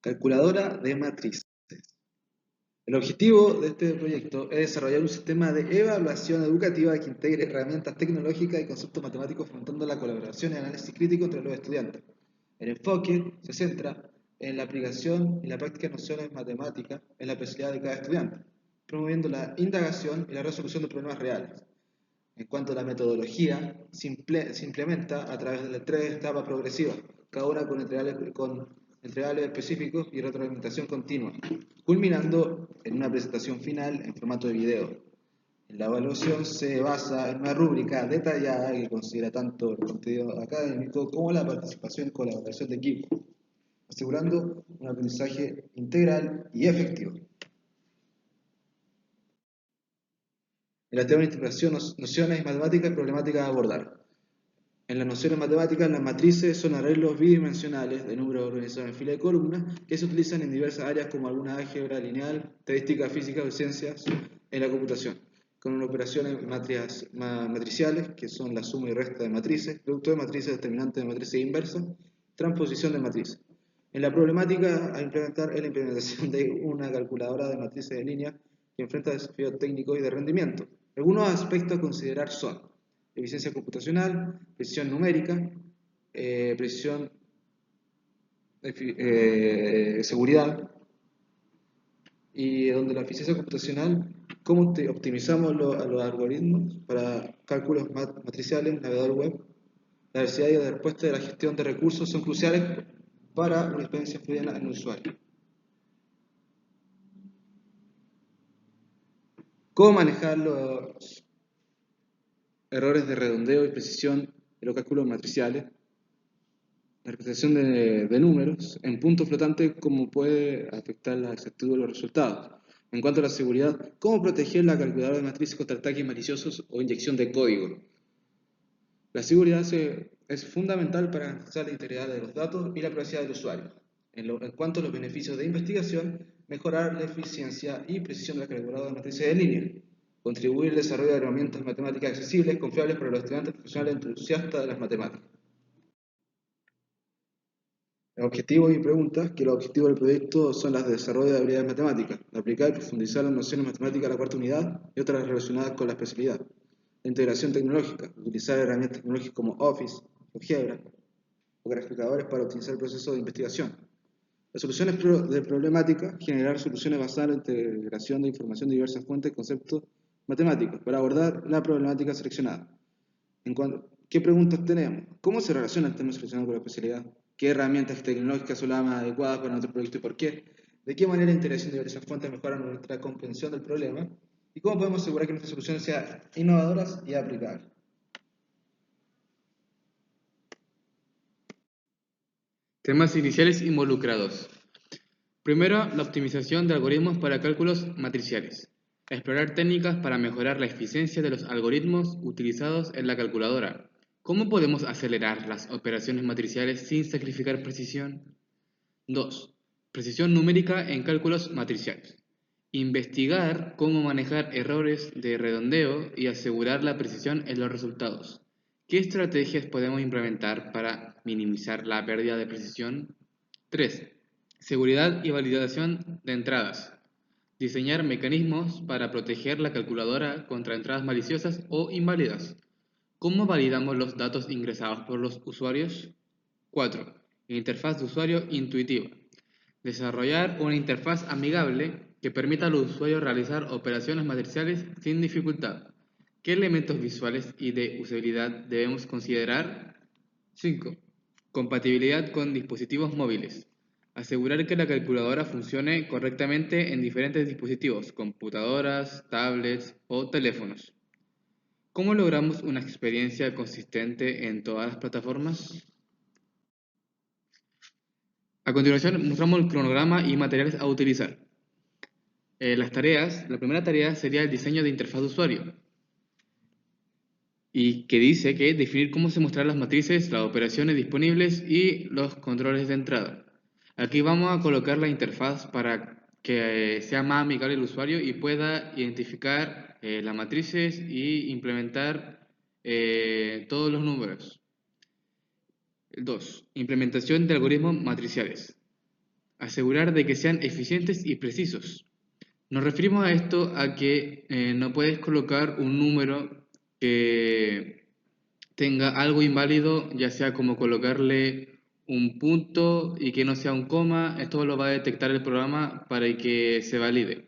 Calculadora de matrices. El objetivo de este proyecto es desarrollar un sistema de evaluación educativa que integre herramientas tecnológicas y conceptos matemáticos fomentando la colaboración y análisis crítico entre los estudiantes. El enfoque se centra en la aplicación y la práctica de nociones matemáticas en la especialidad de cada estudiante, promoviendo la indagación y la resolución de problemas reales. En cuanto a la metodología, se implementa a través de 3 etapas progresivas, cada una con entregables específicos y retroalimentación continua, culminando en una presentación final en formato de video. La evaluación se basa en una rúbrica detallada que considera tanto el contenido académico como la participación y colaboración de equipo, asegurando un aprendizaje integral y efectivo. En la teoría de interpretación, nociones matemáticas y problemáticas a abordar. En las nociones matemáticas, las matrices son arreglos bidimensionales de números organizados en fila de columnas que se utilizan en diversas áreas como alguna álgebra lineal, estadística, física o ciencias en la computación, con operaciones matriciales, que son la suma y resta de matrices, producto de matrices, determinante de matrices inversas, transposición de matrices. En la problemática a implementar es la implementación de una calculadora de matrices de línea que enfrenta desafíos técnicos y de rendimiento. Algunos aspectos a considerar son eficiencia computacional, precisión numérica, precisión, seguridad, y donde la eficiencia computacional, cómo optimizamos los algoritmos para cálculos matriciales, navegador web, la velocidad y la respuesta de la gestión de recursos son cruciales para una experiencia fluida en el usuario. ¿Cómo manejar los errores de redondeo y precisión de los cálculos matriciales? La representación de números en puntos flotantes, cómo puede afectar la exactitud de los resultados. En cuanto a la seguridad, cómo proteger la calculadora de matrices contra ataques maliciosos o inyección de código. La seguridad es fundamental para garantizar la integridad de los datos y la privacidad del usuario. En cuanto a los beneficios de investigación, mejorar la eficiencia y precisión de la calculadora de matrices en línea, contribuir al desarrollo de herramientas matemáticas accesibles, confiables para los estudiantes profesionales entusiastas de las matemáticas. Objetivos y preguntas, que los objetivos del proyecto son las de desarrollo de habilidades matemáticas, de aplicar y profundizar las nociones matemáticas a la cuarta unidad y otras relacionadas con la especialidad. La integración tecnológica, utilizar herramientas tecnológicas como Office, GeoGebra o graficadores para optimizar el proceso de investigación. Las soluciones de problemática, generar soluciones basadas en la integración de información de diversas fuentes y conceptos matemáticos para abordar la problemática seleccionada. ¿Qué preguntas tenemos? ¿Cómo se relaciona el tema seleccionado con la especialidad? ¿Qué herramientas tecnológicas son las más adecuadas para nuestro proyecto y por qué? ¿De qué manera la integración de diversas fuentes mejora nuestra comprensión del problema? ¿Y cómo podemos asegurar que nuestras soluciones sean innovadoras y aplicables? Temas iniciales involucrados. Primero, la optimización de algoritmos para cálculos matriciales. Explorar técnicas para mejorar la eficiencia de los algoritmos utilizados en la calculadora. ¿Cómo podemos acelerar las operaciones matriciales sin sacrificar precisión? 2. Precisión numérica en cálculos matriciales. Investigar cómo manejar errores de redondeo y asegurar la precisión en los resultados. ¿Qué estrategias podemos implementar para minimizar la pérdida de precisión? 3. Seguridad y validación de entradas. Diseñar mecanismos para proteger la calculadora contra entradas maliciosas o inválidas. ¿Cómo validamos los datos ingresados por los usuarios? 4. Interfaz de usuario intuitiva. Desarrollar una interfaz amigable que permita a los usuarios realizar operaciones matriciales sin dificultad. ¿Qué elementos visuales y de usabilidad debemos considerar? 5. Compatibilidad con dispositivos móviles. Asegurar que la calculadora funcione correctamente en diferentes dispositivos, computadoras, tablets o teléfonos. ¿Cómo logramos una experiencia consistente en todas las plataformas? A continuación mostramos el cronograma y materiales a utilizar. La primera tarea sería el diseño de interfaz de usuario, y que dice que definir cómo se mostrarán las matrices, las operaciones disponibles y los controles de entrada. Aquí vamos a colocar la interfaz para que sea más amigable al usuario y pueda identificar las matrices y implementar todos los números. 2. Implementación de algoritmos matriciales. Asegurar de que sean eficientes y precisos. Nos referimos a esto a que no puedes colocar un número que tenga algo inválido, ya sea como colocarle un punto y que no sea un coma. Esto lo va a detectar el programa para que se valide.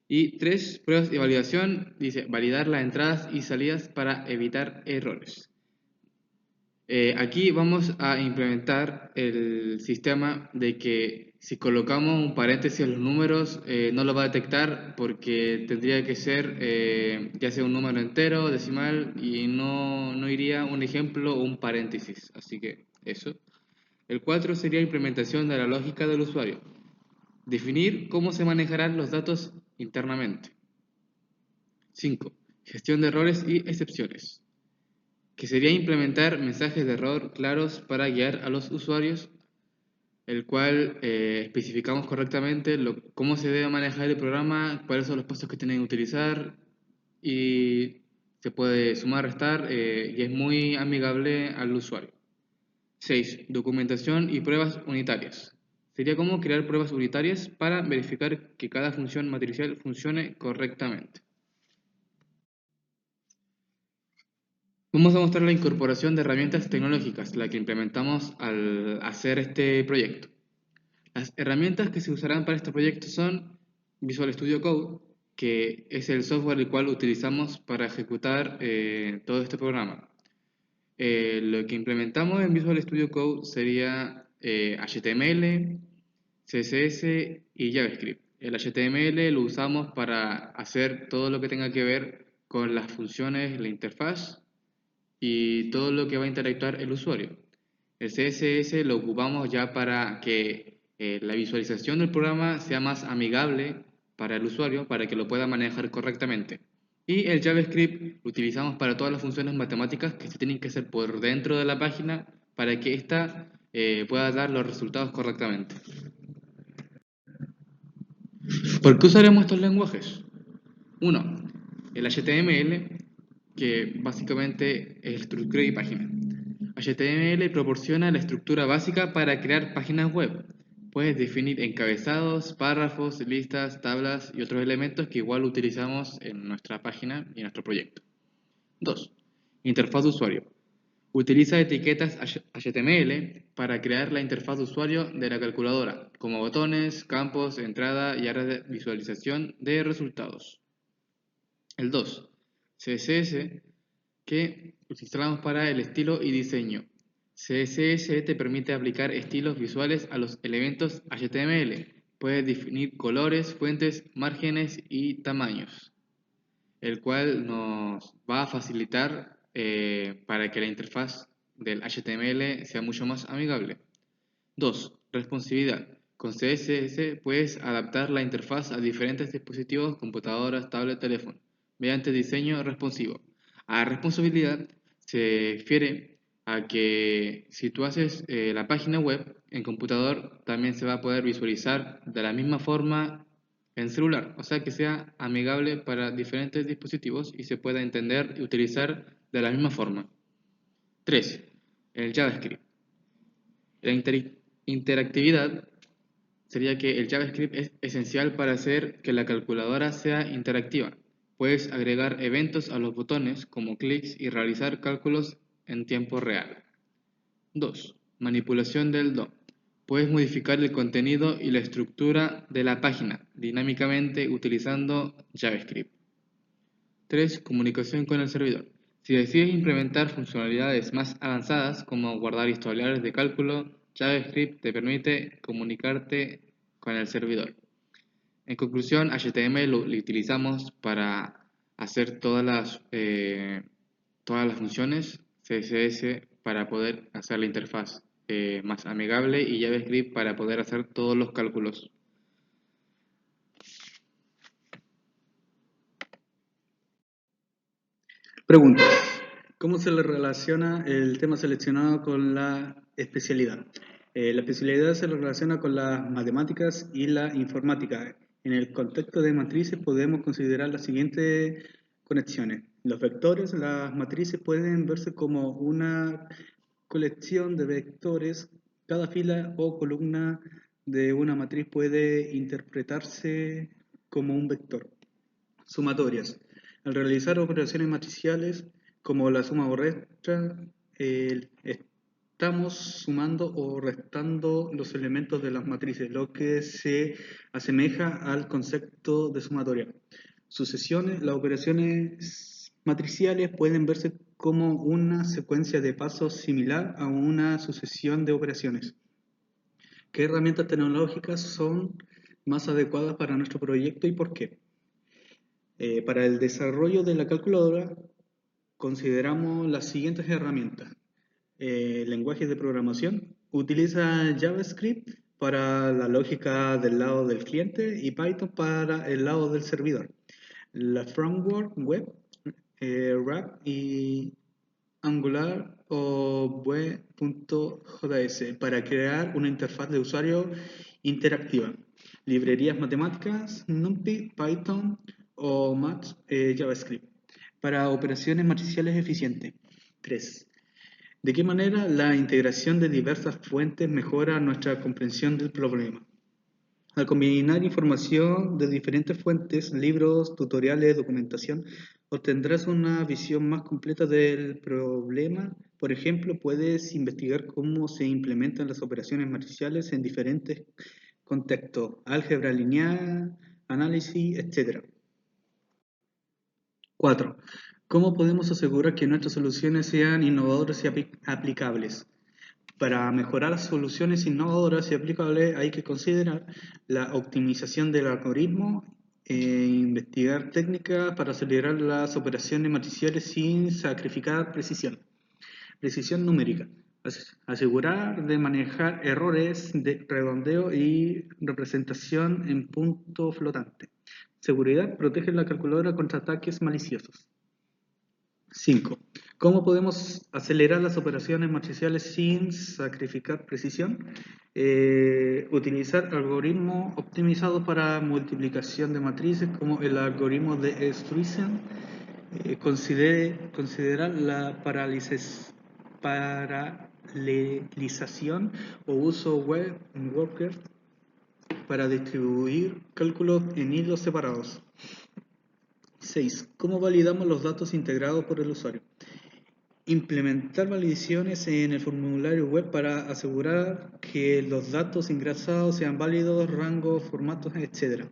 Y 3, pruebas y validación. Dice, validar las entradas y salidas para evitar errores. Aquí vamos a implementar el sistema de que si colocamos un paréntesis en los números, no lo va a detectar porque tendría que ser ya sea un número entero, decimal, y no iría un ejemplo o un paréntesis. Así que eso. El 4 sería implementación de la lógica del usuario. Definir cómo se manejarán los datos internamente. 5. Gestión de errores y excepciones, que sería implementar mensajes de error claros para guiar a los usuarios, el cual especificamos correctamente cómo se debe manejar el programa, cuáles son los pasos que tienen que utilizar y se puede sumar, restar y es muy amigable al usuario. 6. Documentación y pruebas unitarias. Sería como crear pruebas unitarias para verificar que cada función matricial funcione correctamente. Vamos a mostrar la incorporación de herramientas tecnológicas, la que implementamos al hacer este proyecto. Las herramientas que se usarán para este proyecto son Visual Studio Code, que es el software el cual utilizamos para ejecutar todo este programa. Lo que implementamos en Visual Studio Code sería HTML, CSS y JavaScript. El HTML lo usamos para hacer todo lo que tenga que ver con las funciones, la interfaz y todo lo que va a interactuar el usuario. El CSS lo ocupamos ya para que la visualización del programa sea más amigable para el usuario, para que lo pueda manejar correctamente. Y el JavaScript lo utilizamos para todas las funciones matemáticas que se tienen que hacer por dentro de la página para que ésta pueda dar los resultados correctamente. ¿Por qué usaremos estos lenguajes? 1. El HTML, que básicamente es estructura y página. HTML proporciona la estructura básica para crear páginas web. Puedes definir encabezados, párrafos, listas, tablas y otros elementos que igual utilizamos en nuestra página y en nuestro proyecto. 2. Interfaz de usuario. Utiliza etiquetas HTML para crear la interfaz de usuario de la calculadora, como botones, campos, entrada y área de visualización de resultados. El 2. CSS, que utilizamos para el estilo y diseño. CSS te permite aplicar estilos visuales a los elementos HTML. Puedes definir colores, fuentes, márgenes y tamaños, el cual nos va a facilitar para que la interfaz del HTML sea mucho más amigable. 2. Responsividad. Con CSS puedes adaptar la interfaz a diferentes dispositivos, computadoras, tablet, teléfono, mediante diseño responsivo. A responsabilidad se refiere a que si tú haces la página web en computador, también se va a poder visualizar de la misma forma en celular, o sea que sea amigable para diferentes dispositivos y se pueda entender y utilizar de la misma forma. 3. El JavaScript. La interactividad sería que el JavaScript es esencial para hacer que la calculadora sea interactiva. Puedes agregar eventos a los botones como clics y realizar cálculos en tiempo real. 2. Manipulación del DOM. Puedes modificar el contenido y la estructura de la página dinámicamente utilizando JavaScript. 3. Comunicación con el servidor. Si decides implementar funcionalidades más avanzadas como guardar historiales de cálculo, JavaScript te permite comunicarte con el servidor. En conclusión, HTML lo utilizamos para hacer todas las funciones, CSS para poder hacer la interfaz más amigable y JavaScript para poder hacer todos los cálculos. Preguntas. ¿Cómo se le relaciona el tema seleccionado con la especialidad? La especialidad se relaciona con las matemáticas y la informática. En el contexto de matrices podemos considerar las siguientes conexiones. Los vectores, las matrices pueden verse como una colección de vectores. Cada fila o columna de una matriz puede interpretarse como un vector. Sumatorias. Al realizar operaciones matriciales como la suma o resta, estamos sumando o restando los elementos de las matrices, lo que se asemeja al concepto de sumatoria. Sucesiones. Las operaciones matriciales pueden verse como una secuencia de pasos similar a una sucesión de operaciones. ¿Qué herramientas tecnológicas son más adecuadas para nuestro proyecto y por qué? Para el desarrollo de la calculadora consideramos las siguientes herramientas. Lenguajes de programación. Utiliza JavaScript para la lógica del lado del cliente y Python para el lado del servidor. La framework web, React y Angular o Vue.js para crear una interfaz de usuario interactiva. Librerías matemáticas, NumPy, Python o Max, JavaScript para operaciones matriciales eficientes. 3. ¿De qué manera la integración de diversas fuentes mejora nuestra comprensión del problema? Al combinar información de diferentes fuentes, libros, tutoriales, documentación, obtendrás una visión más completa del problema. Por ejemplo, puedes investigar cómo se implementan las operaciones matriciales en diferentes contextos, álgebra lineal, análisis, etc. 4. ¿Cómo podemos asegurar que nuestras soluciones sean innovadoras y aplicables? Para mejorar las soluciones innovadoras y aplicables hay que considerar la optimización del algoritmo e investigar técnicas para acelerar las operaciones matriciales sin sacrificar precisión. Precisión numérica. Asegurar de manejar errores de redondeo y representación en punto flotante. Seguridad. Protege la calculadora contra ataques maliciosos. 5. ¿Cómo podemos acelerar las operaciones matriciales sin sacrificar precisión? Utilizar algoritmos optimizados para multiplicación de matrices como el algoritmo de Streisand. Considerar la paralelización o uso web workers para distribuir cálculos en hilos separados. 6. ¿Cómo validamos los datos integrados por el usuario? Implementar validaciones en el formulario web para asegurar que los datos ingresados sean válidos, rangos, formatos, etc.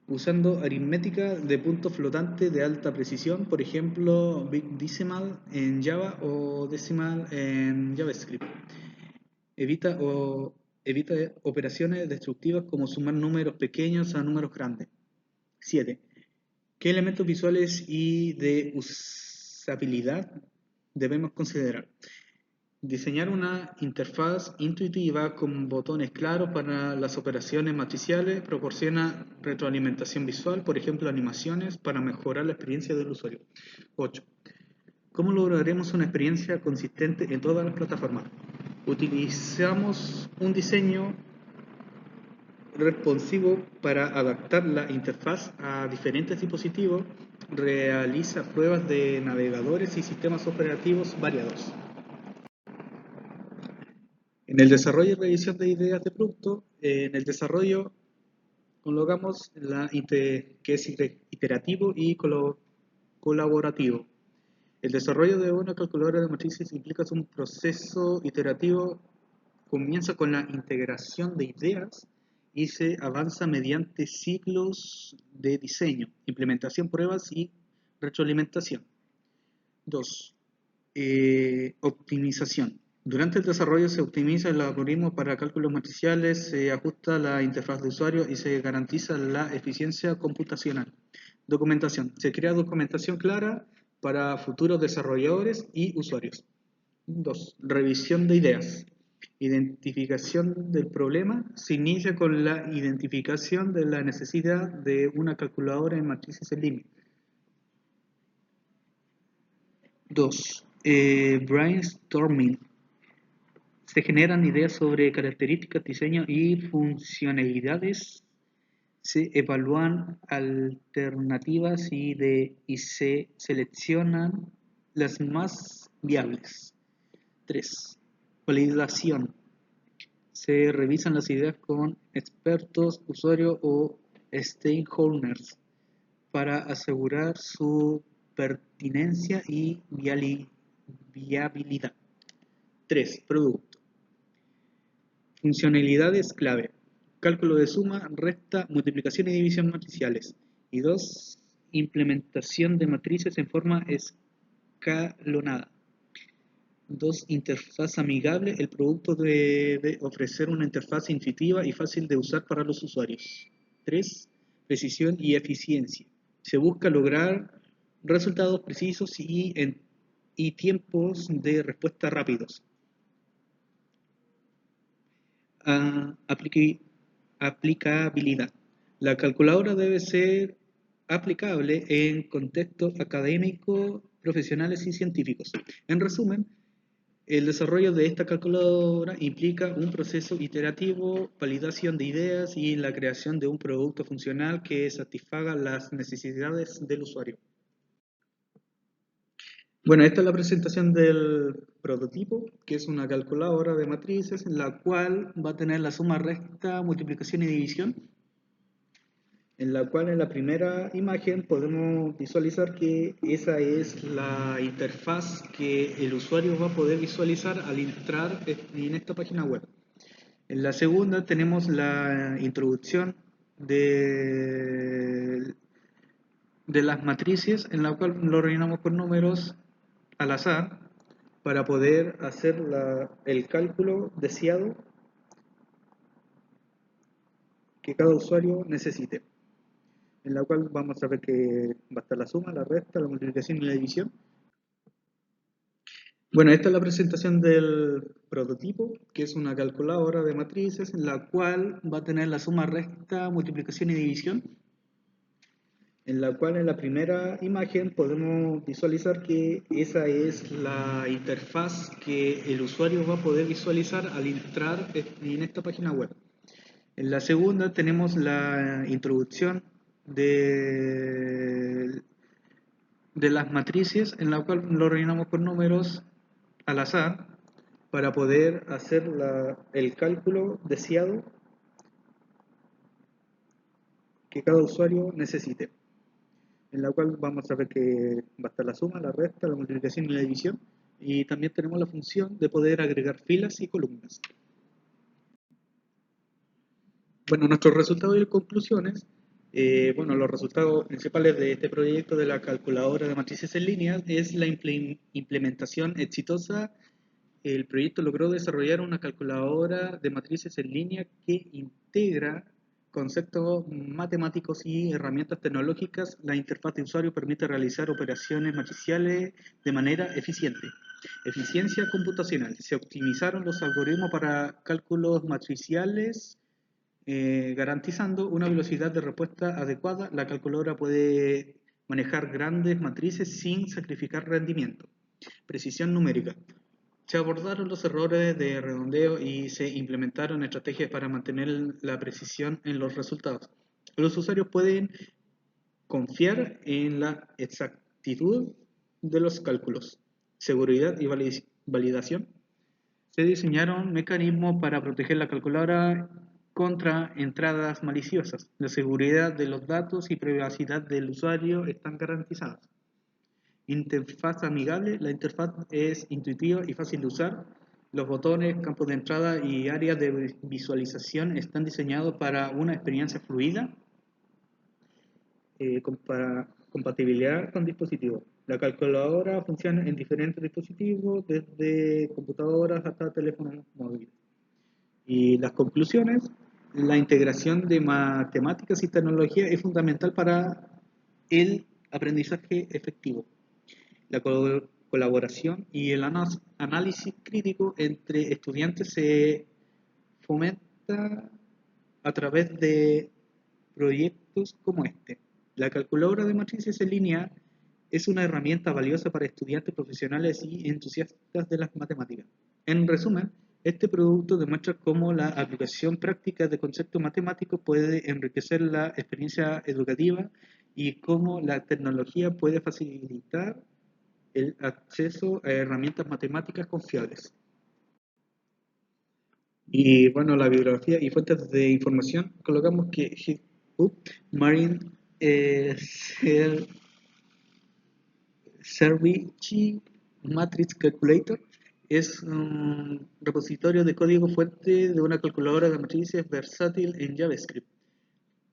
Usando aritmética de punto flotante de alta precisión, por ejemplo, Big Decimal en Java o Decimal en JavaScript. Evita operaciones destructivas como sumar números pequeños a números grandes. 7. ¿Qué elementos visuales y de usabilidad debemos considerar? Diseñar una interfaz intuitiva con botones claros para las operaciones matriciales proporciona retroalimentación visual, por ejemplo, animaciones para mejorar la experiencia del usuario. 8. ¿Cómo lograremos una experiencia consistente en todas las plataformas? Utilizamos un diseño responsivo para adaptar la interfaz a diferentes dispositivos, realiza pruebas de navegadores y sistemas operativos variados. En el desarrollo y revisión de ideas de producto, en el desarrollo colocamos que es iterativo y colaborativo. El desarrollo de una calculadora de matrices implica un proceso iterativo, comienza con la integración de ideas y se avanza mediante ciclos de diseño, implementación, pruebas y retroalimentación. 2. Optimización. Durante el desarrollo se optimiza el algoritmo para cálculos matriciales, se ajusta la interfaz de usuario y se garantiza la eficiencia computacional. Documentación. Se crea documentación clara para futuros desarrolladores y usuarios. 2. Revisión de ideas. Identificación del problema. Se inicia con la identificación de la necesidad de una calculadora en matrices en línea. 2. Brainstorming. Se generan ideas sobre características, diseño y funcionalidades. Se evalúan alternativas y se seleccionan las más viables. 3. Validación. se revisan las ideas con expertos, usuarios o stakeholders para asegurar su pertinencia y viabilidad. 3. Producto. Funcionalidades clave. Cálculo de suma, resta, multiplicación y división matriciales. Y 2. Implementación de matrices en forma escalonada. 2. Interfaz amigable. El producto debe ofrecer una interfaz intuitiva y fácil de usar para los usuarios. 3. Precisión y eficiencia. Se busca lograr resultados precisos y tiempos de respuesta rápidos. Aplicabilidad. La calculadora debe ser aplicable en contextos académicos, profesionales y científicos. En resumen, el desarrollo de esta calculadora implica un proceso iterativo, validación de ideas y la creación de un producto funcional que satisfaga las necesidades del usuario. Bueno, esta es la presentación del prototipo, que es una calculadora de matrices en la cual va a tener la suma, resta, multiplicación y división, en la cual en la primera imagen podemos visualizar que esa es la interfaz que el usuario va a poder visualizar al entrar en esta página web. En la segunda tenemos la introducción de las matrices, en la cual lo rellenamos con números al azar para poder hacer el cálculo deseado que cada usuario necesite, en la cual vamos a ver que va a estar la suma, la resta, la multiplicación y la división. Bueno, esta es la presentación del prototipo, que es una calculadora de matrices en la cual va a tener la suma, resta, multiplicación y división, en la cual en la primera imagen podemos visualizar que esa es la interfaz que el usuario va a poder visualizar al entrar en esta página web. En la segunda tenemos la introducción de las matrices, en la cual lo rellenamos con números al azar para poder hacer el cálculo deseado que cada usuario necesite, en la cual vamos a ver que va a estar la suma, la resta, la multiplicación y la división, y también tenemos la función de poder agregar filas y columnas. Bueno, nuestros resultados y conclusiones. Bueno, los resultados principales de este proyecto de la calculadora de matrices en línea es la implementación exitosa. El proyecto logró desarrollar una calculadora de matrices en línea que integra conceptos matemáticos y herramientas tecnológicas. La interfaz de usuario permite realizar operaciones matriciales de manera eficiente. Eficiencia computacional. Se optimizaron los algoritmos para cálculos matriciales, garantizando una velocidad de respuesta adecuada. La calculadora puede manejar grandes matrices sin sacrificar rendimiento. Precisión numérica. Se abordaron los errores de redondeo y se implementaron estrategias para mantener la precisión en los resultados. Los usuarios pueden confiar en la exactitud de los cálculos. Seguridad y validación. Se diseñaron mecanismos para proteger la calculadora contra entradas maliciosas. La seguridad de los datos y privacidad del usuario están garantizadas. Interfaz amigable. La interfaz es intuitiva y fácil de usar. Los botones, campos de entrada y áreas de visualización están diseñados para una experiencia fluida. Compatibilidad con dispositivos. La calculadora funciona en diferentes dispositivos, desde computadoras hasta teléfonos móviles. Y las conclusiones: la integración de matemáticas y tecnología es fundamental para el aprendizaje efectivo. La colaboración y el análisis crítico entre estudiantes se fomenta a través de proyectos como este. La calculadora de matrices en línea es una herramienta valiosa para estudiantes profesionales y entusiastas de las matemáticas. En resumen, este producto demuestra cómo la aplicación práctica de conceptos matemáticos puede enriquecer la experiencia educativa y cómo la tecnología puede facilitar el acceso a herramientas matemáticas confiables. Y bueno, la bibliografía y fuentes de información, colocamos que GitHub Marine Service Matrix Calculator es un repositorio de código fuente de una calculadora de matrices versátil en JavaScript.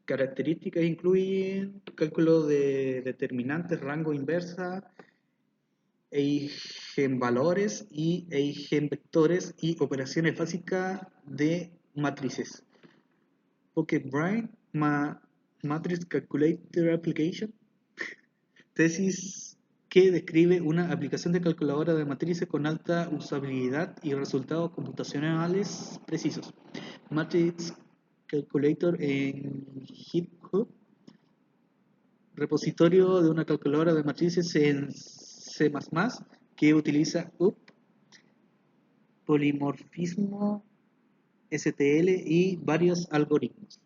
Características incluyen cálculo de determinantes, rango inversa, eigenvalores y eigenvectores y operaciones básicas de matrices. PocketBrain Matrix Calculator Application, tesis que describe una aplicación de calculadora de matrices con alta usabilidad y resultados computacionales precisos. Matrix Calculator en GitHub, repositorio de una calculadora de matrices en C++ que utiliza UP, polimorfismo, STL y varios algoritmos.